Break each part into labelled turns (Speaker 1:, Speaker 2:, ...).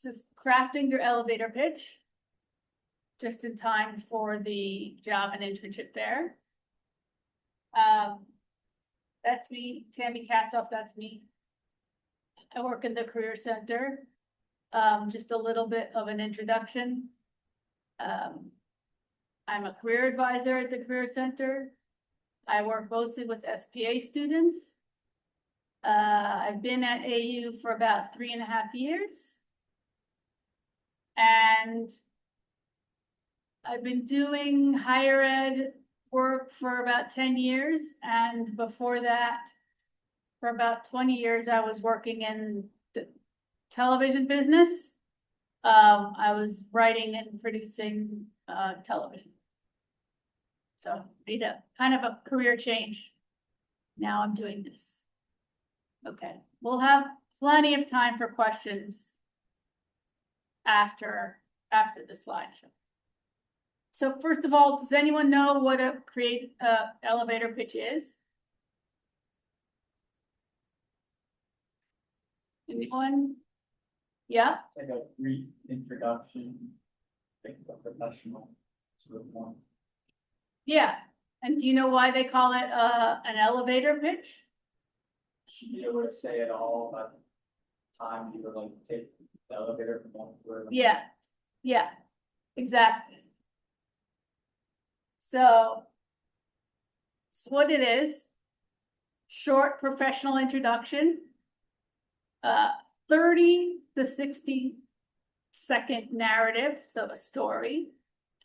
Speaker 1: This is crafting your elevator pitch just in time for the job and internship fair. That's me, Tami Katzoff, that's me. I work in the Career Center. Just a little bit of an introduction. I'm a career advisor at the Career Center. I work mostly with SPA students. I've been at AU for about 3.5 years. And I've been doing higher ed work for about 10 years. And before that, for about 20 years, I was working in the television business. I was writing and producing television. So made a kind of a career change. Now I'm doing this. Okay, we'll have plenty of time for questions after the slideshow. So first of all, does anyone know what a elevator pitch is? Anyone? Yeah?
Speaker 2: It's like a brief introduction, like a professional sort of one.
Speaker 1: Yeah. And do you know why they call it an elevator pitch?
Speaker 2: Should you be able to say it all about the time you were like take the elevator from one to where?
Speaker 1: Yeah, yeah, exactly. So what it is, short professional introduction, 30 to 60-second narrative, so a story,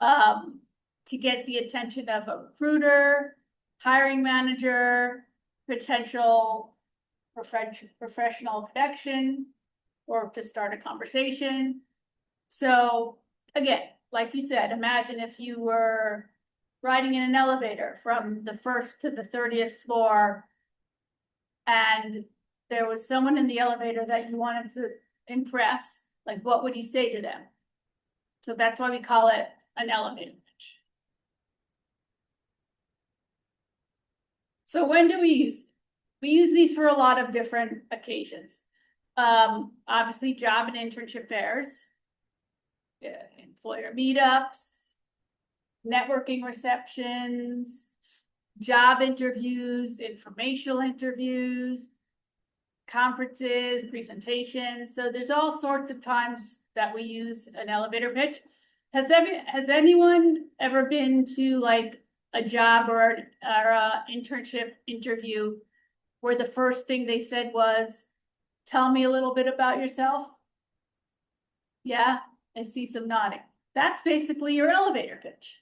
Speaker 1: to get the attention of a recruiter, hiring manager, potential professional connection, or to start a conversation. So again, like you said, imagine if you were riding in an elevator from the 1st to the 30th floor, and there was someone in the elevator that you wanted to impress, like what would you say to them? So that's why we call it an elevator pitch. So when do we use it? We use these for a lot of different occasions. Obviously job and internship fairs, employer meetups, networking receptions, job interviews, informational interviews, conferences, presentations. So there's all sorts of times that we use an elevator pitch. Has anyone ever been to like a job or a internship interview where the first thing they said was, tell me a little bit about yourself? Yeah, I see some nodding. That's basically your elevator pitch,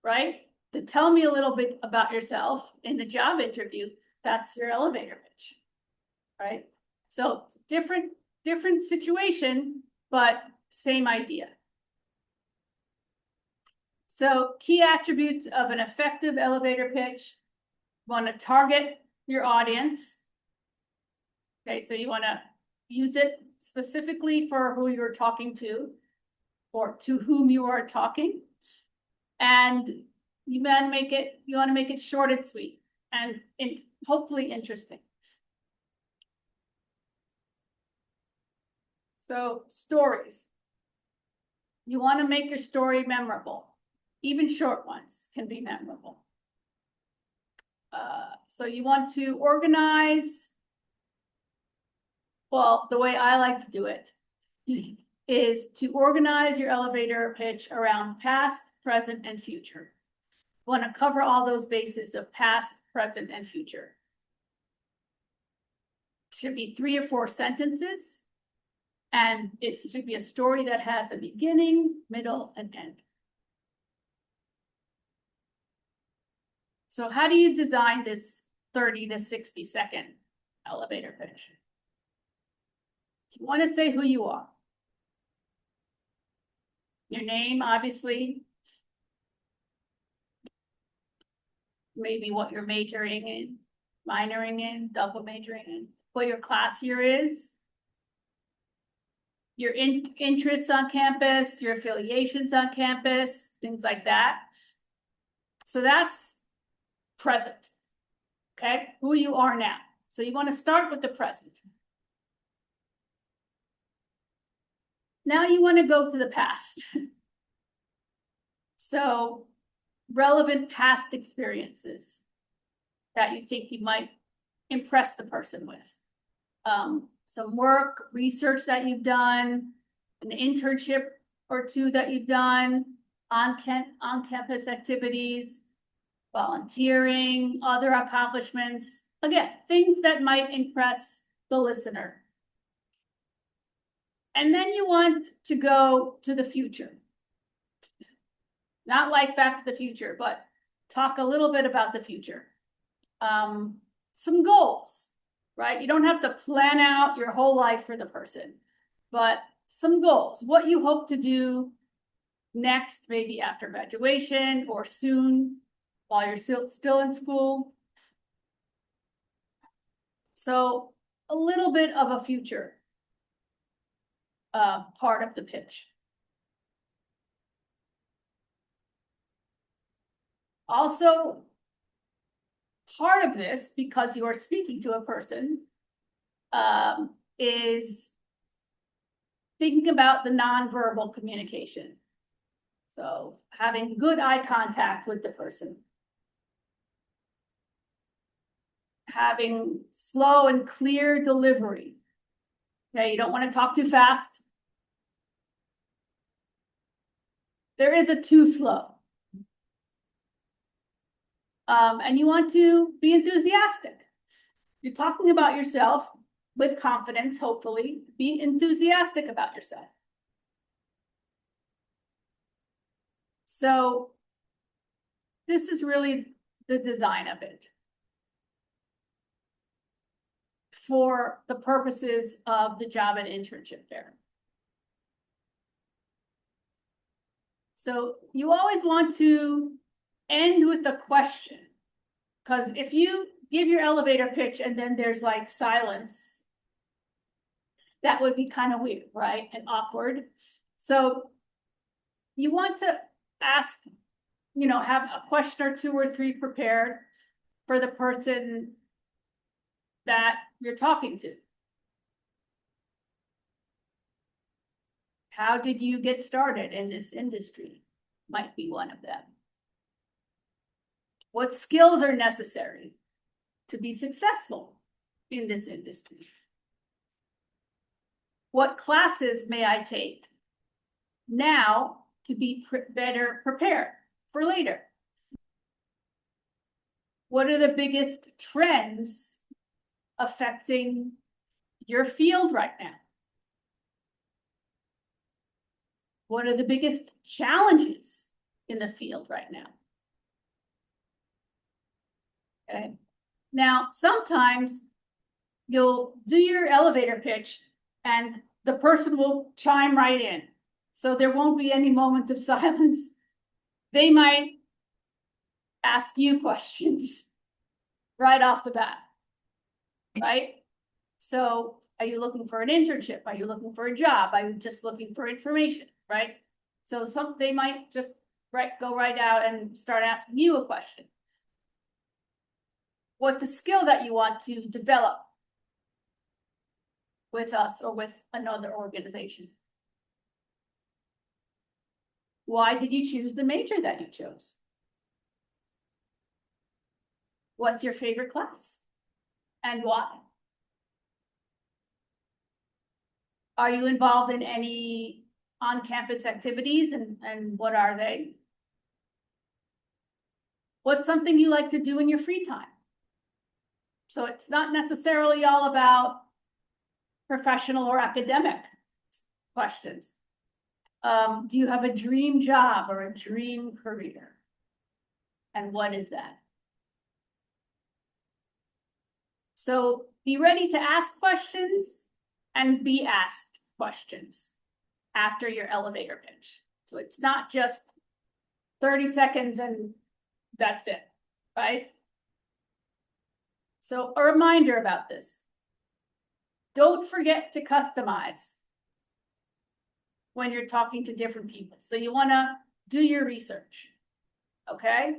Speaker 1: right? To tell me a little bit about yourself in the job interview, that's your elevator pitch, right? So different situation, but same idea. So key attributes of an effective elevator pitch: you want to target your audience. Okay, so you want to use it specifically for who you're talking to or to whom you are talking. And you want to make it short and sweet and hopefully interesting. So stories. You want to make your story memorable. Even short ones can be memorable. So you want to organize. Well, the way I like to do it is to organize your elevator pitch around past, present, and future. You want to cover all those bases of past, present, and future. Should be 3 or 4 sentences, and it should be a story that has a beginning, middle, and end. So how do you design this 30 to 60-second elevator pitch? You want to say who you are. Your name, obviously. Maybe what you're majoring in, minoring in, double majoring in, what your class year is, your interests on campus, your affiliations on campus, things like that. So that's present, okay? Who you are now. So you want to start with the present. Now you want to go to the past. So relevant past experiences that you think you might impress the person with. Some work, research that you've done, an internship or two that you've done, on-campus activities, volunteering, other accomplishments. Again, things that might impress the listener. And then you want to go to the future. Not like Back to the Future, but talk a little bit about the future. Some goals, right? You don't have to plan out your whole life for the person, but some goals, what you hope to do next, maybe after graduation or soon while you're still in school. So a little bit of a future part of the pitch. Also, part of this, because you are speaking to a person, is thinking about the nonverbal communication. So having good eye contact with the person. Having slow and clear delivery. Okay, you don't want to talk too fast. There is a too slow. And you want to be enthusiastic. You're talking about yourself with confidence, hopefully. Be enthusiastic about yourself. So this is really the design of it for the purposes of the job and internship fair. So you always want to end with a question, because if you give your elevator pitch and then there's like silence, that would be kind of weird, right? And awkward. So you want to ask, have a question or two or three prepared for the person that you're talking to. How did you get started in this industry? Might be one of them. What skills are necessary to be successful in this industry? What classes may I take now to be better prepared for later? What are the biggest trends affecting your field right now? What are the biggest challenges in the field right now? Okay. Now, sometimes you'll do your elevator pitch and the person will chime right in. So there won't be any moments of silence. They might ask you questions right off the bat, right? So are you looking for an internship? Are you looking for a job? Are you just looking for information, right? So they might just go right out and start asking you a question. What's the skill that you want to develop with us or with another organization? Why did you choose the major that you chose? What's your favorite class and why? Are you involved in any on-campus activities and what are they? What's something you like to do in your free time? So it's not necessarily all about professional or academic questions. Do you have a dream job or a dream career? And what is that? So be ready to ask questions and be asked questions after your elevator pitch. So it's not just 30 seconds and that's it, right? So a reminder about this. Don't forget to customize when you're talking to different people. So you want to do your research, okay?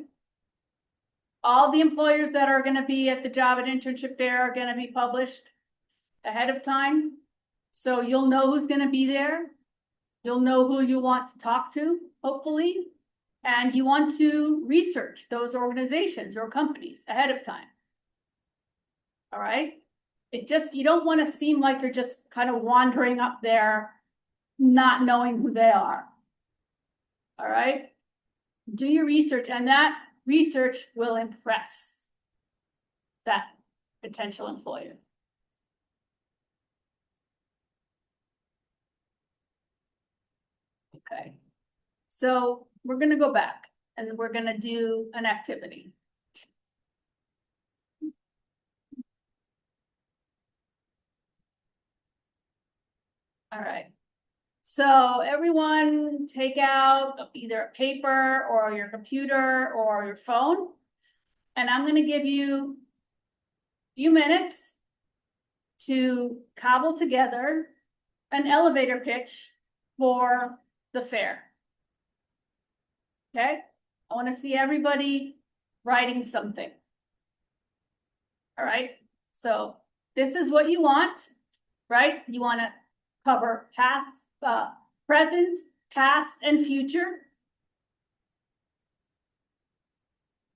Speaker 1: All the employers that are going to be at the job and internship fair are going to be published ahead of time. So you'll know who's going to be there. You'll know who you want to talk to, hopefully, and you want to research those organizations or companies ahead of time. All right? You don't want to seem like you're just kind of wandering up there, not knowing who they are. All right? Do your research, and that research will impress that potential employer. Okay. So we're gonna go back and we're gonna do an activity. All right. So everyone take out either a paper or your computer or your phone. And I'm gonna give you a few minutes to cobble together an elevator pitch for the fair. Okay? I want to see everybody writing something. All right? So this is what you want, right? You want to cover past, present, past, and future.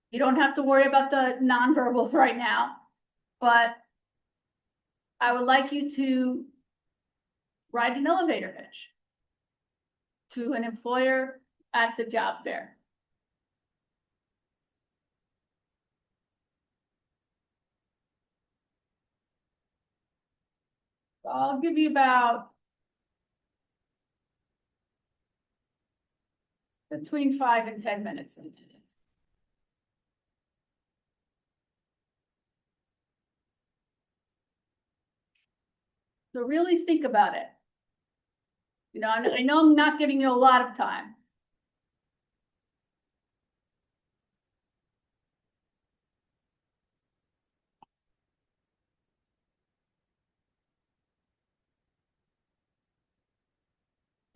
Speaker 1: You don't have to worry about the nonverbals right now, but I would like you to write an elevator pitch to an employer at the job fair. I'll give you about between 5 and 10 minutes to do this. So really think about it. You know, I know I'm not giving you a lot of time.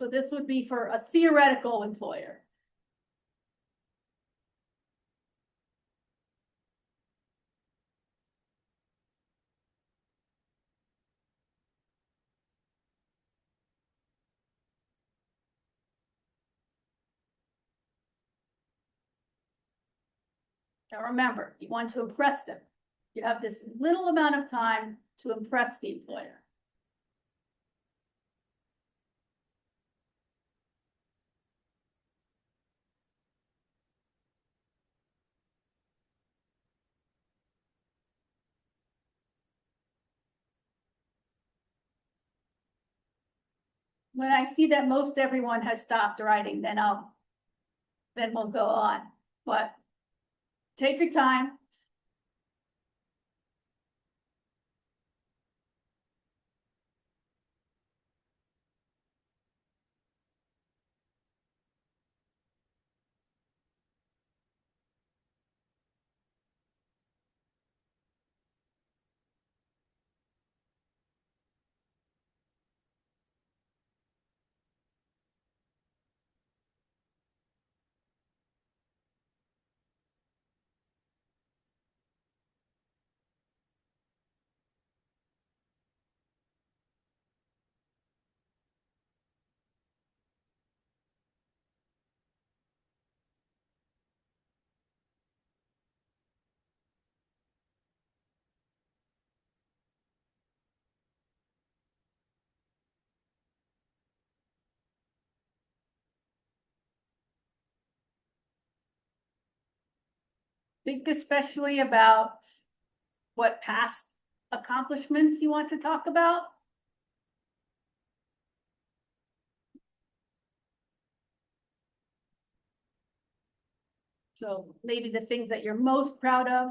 Speaker 1: So this would be for a theoretical employer. Now remember, you want to impress them. You have this little amount of time to impress the employer. When I see that most everyone has stopped writing, then we'll go on. But take your time. Think especially about what past accomplishments you want to talk about. So maybe the things that you're most proud of.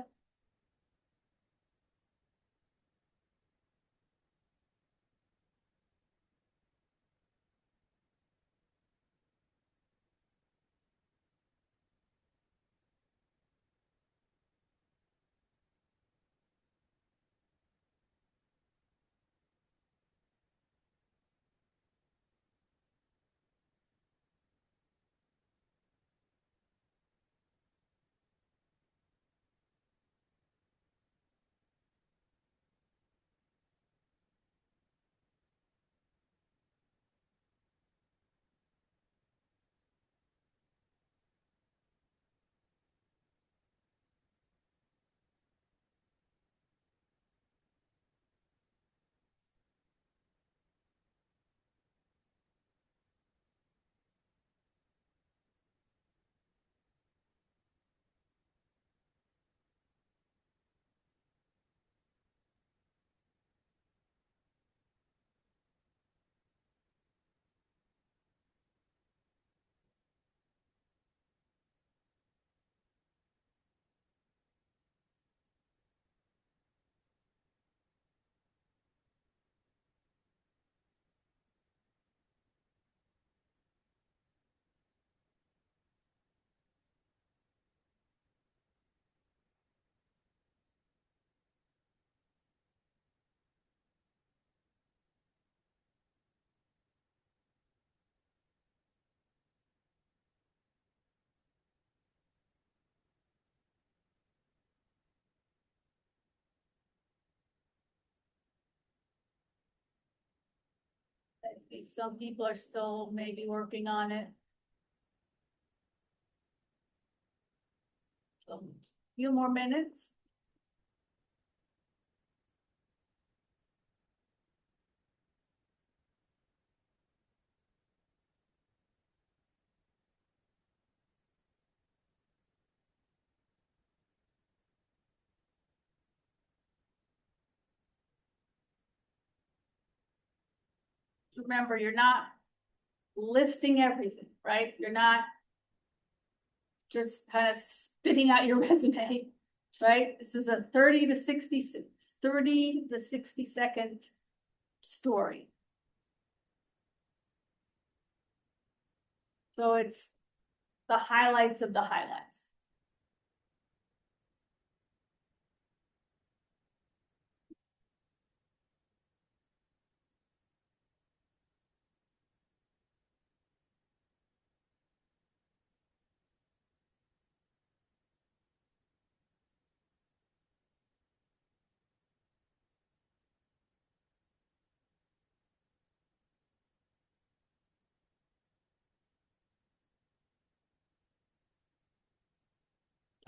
Speaker 1: Some people are still maybe working on it. So, few more minutes. Remember, you're not listing everything, right? You're not just kind of spitting out your resume, right? This is a 30 to 60 second story. So it's the highlights of the highlights.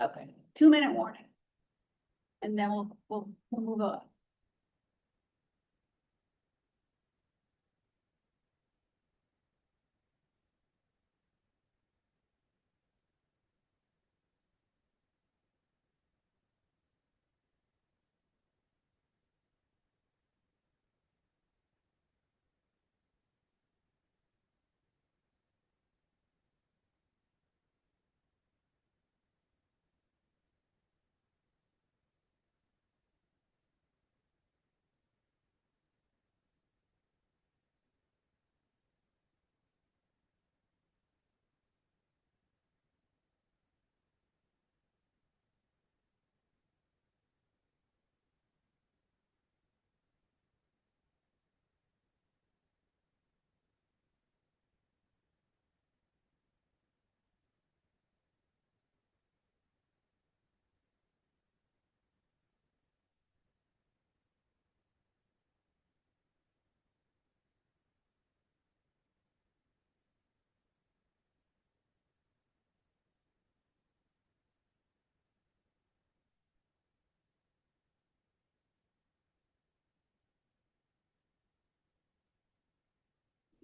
Speaker 1: Okay, 2-minute warning. And then we'll move on.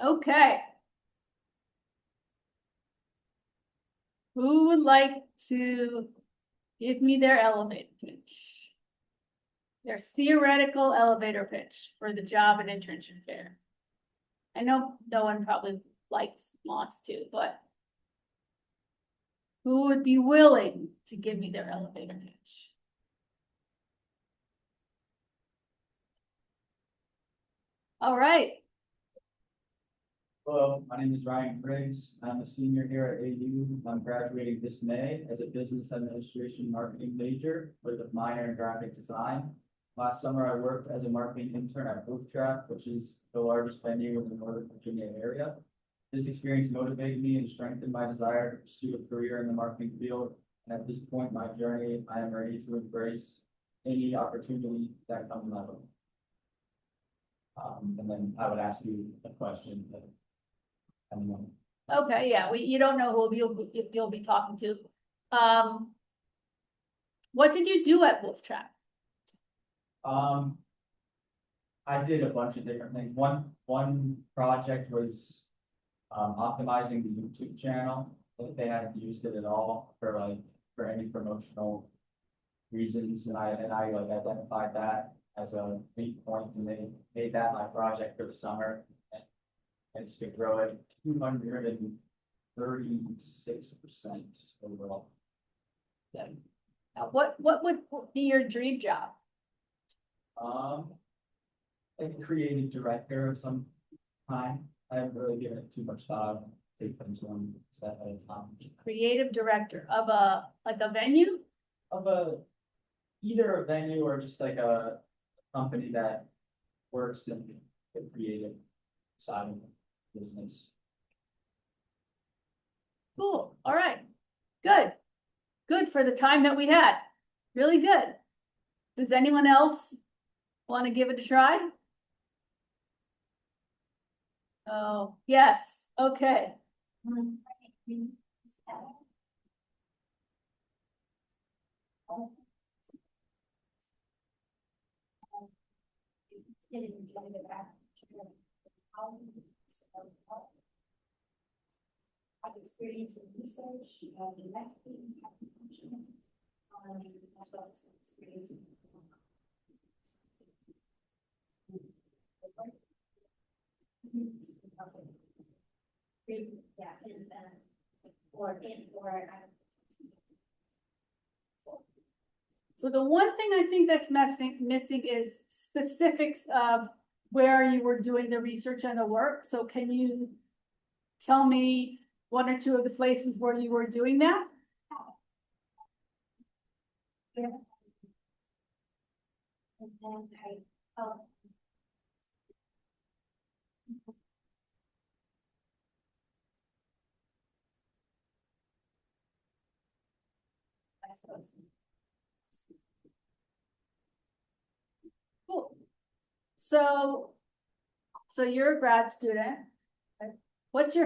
Speaker 1: Okay. Who would like to give me their elevator pitch? Their theoretical elevator pitch for the job and internship fair. I know no one probably wants to, but who would be willing to give me their elevator pitch? All right.
Speaker 2: Hello, my name is Ryan Briggs. I'm a senior here at AU. I'm graduating this May as a business administration marketing major with a minor in graphic design. Last summer, I worked as a marketing intern at Wolf Trap, which is the largest venue in the Northern Virginia area. This experience motivated me and strengthened my desire to pursue a career in the marketing field. And at this point in my journey, I am ready to embrace any opportunity that comes my way. And then I would ask you a question.
Speaker 1: Okay, yeah, you don't know who you'll be talking to. What did you do at Wolf Trap?
Speaker 2: I did a bunch of different things. One project was optimizing the YouTube channel. They hadn't used it at all for any promotional reasons, and I identified that as a weak point, and they made that my project for the summer. And it's to grow it 236% overall.
Speaker 1: Then, what would be your dream job?
Speaker 2: Like a creative director of some kind. I haven't really given it too much thought. Take things one step at a time.
Speaker 1: Creative director of a venue?
Speaker 2: Of either a venue or just like a company that works in the creative side of business.
Speaker 1: Cool. All right. Good. Good for the time that we had. Really good. Does anyone else want to give it a try? Oh, yes, okay.
Speaker 3: I've experience in research, directing, as well as experience in. Yeah, or.
Speaker 1: So the one thing I think that's missing is specifics of where you were doing the research and the work. So can you tell me one or two of the places where you were doing that?
Speaker 3: Yeah. And then I suppose.
Speaker 1: Cool. So you're a grad student. What's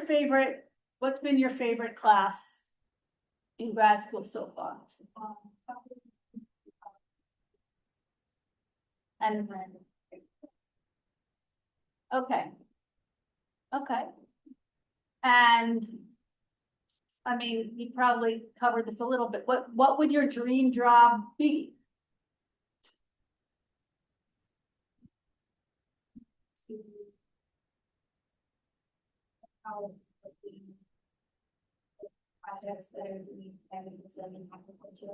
Speaker 1: been your favorite class in grad school so far? And okay. Okay. And I mean, you probably covered this a little bit. What would your dream job be?
Speaker 3: Projects that are doing evidence of agriculture.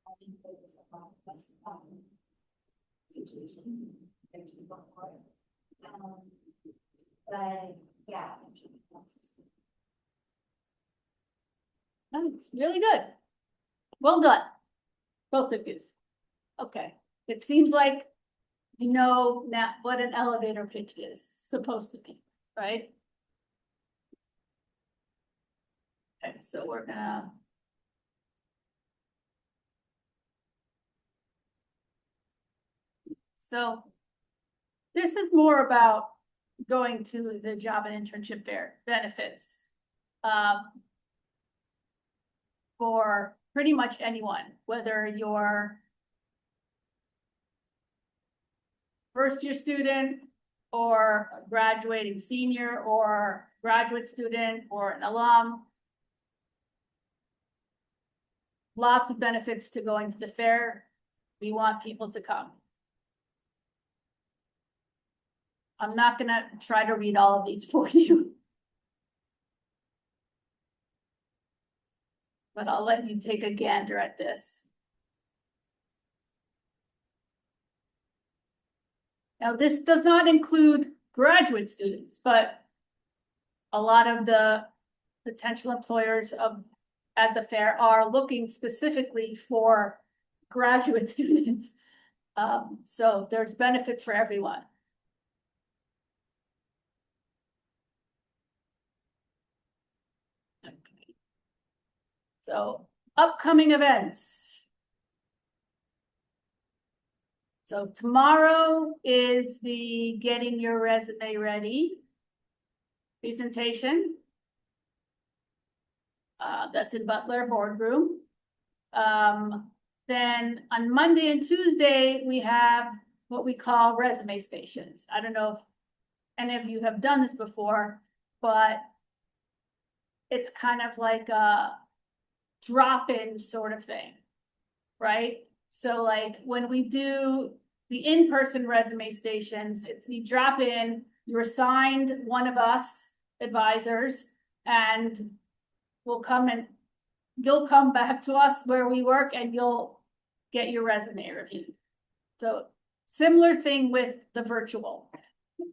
Speaker 3: I think there was a lot of situation. But yeah.
Speaker 1: That's really good. Well done, both of you. Okay, it seems like you know now what an elevator pitch is supposed to be, right? Okay, so we're gonna. So this is more about going to the job and internship fair benefits. For pretty much anyone, whether you're first year student or a graduating senior or graduate student or an alum. Lots of benefits to going to the fair. We want people to come. I'm not gonna try to read all of these for you. But I'll let you take a gander at this. Now, this does not include graduate students, but a lot of the potential employers at the fair are looking specifically for graduate students. So there's benefits for everyone. So upcoming events. So tomorrow is the getting your resume ready presentation. That's in Butler Boardroom. Then on Monday and Tuesday, we have what we call resume stations. I don't know if any of you have done this before, but it's kind of like a drop-in sort of thing, right? So like when we do the in-person resume stations, it's you drop in, you're assigned one of us advisors, and you'll come back to us where we work and you'll get your resume reviewed. So similar thing with the virtual,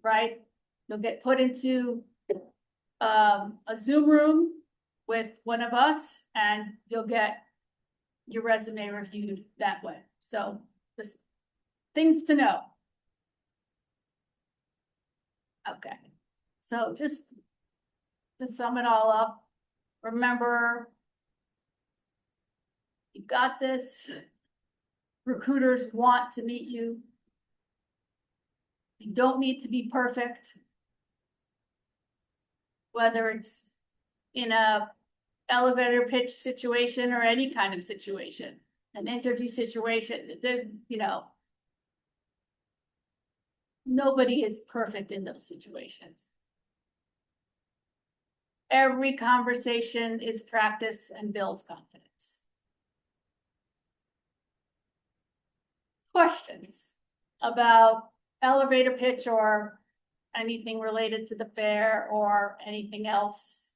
Speaker 1: right? You'll get put into a Zoom room with one of us and you'll get your resume reviewed that way. So just things to know. Okay, so just to sum it all up, remember, you got this. Recruiters want to meet you. You don't need to be perfect. Whether it's in a elevator pitch situation or any kind of situation, an interview situation, you know. Nobody is perfect in those situations. Every conversation is practice and builds confidence. Questions about elevator pitch or anything related to the fair or anything else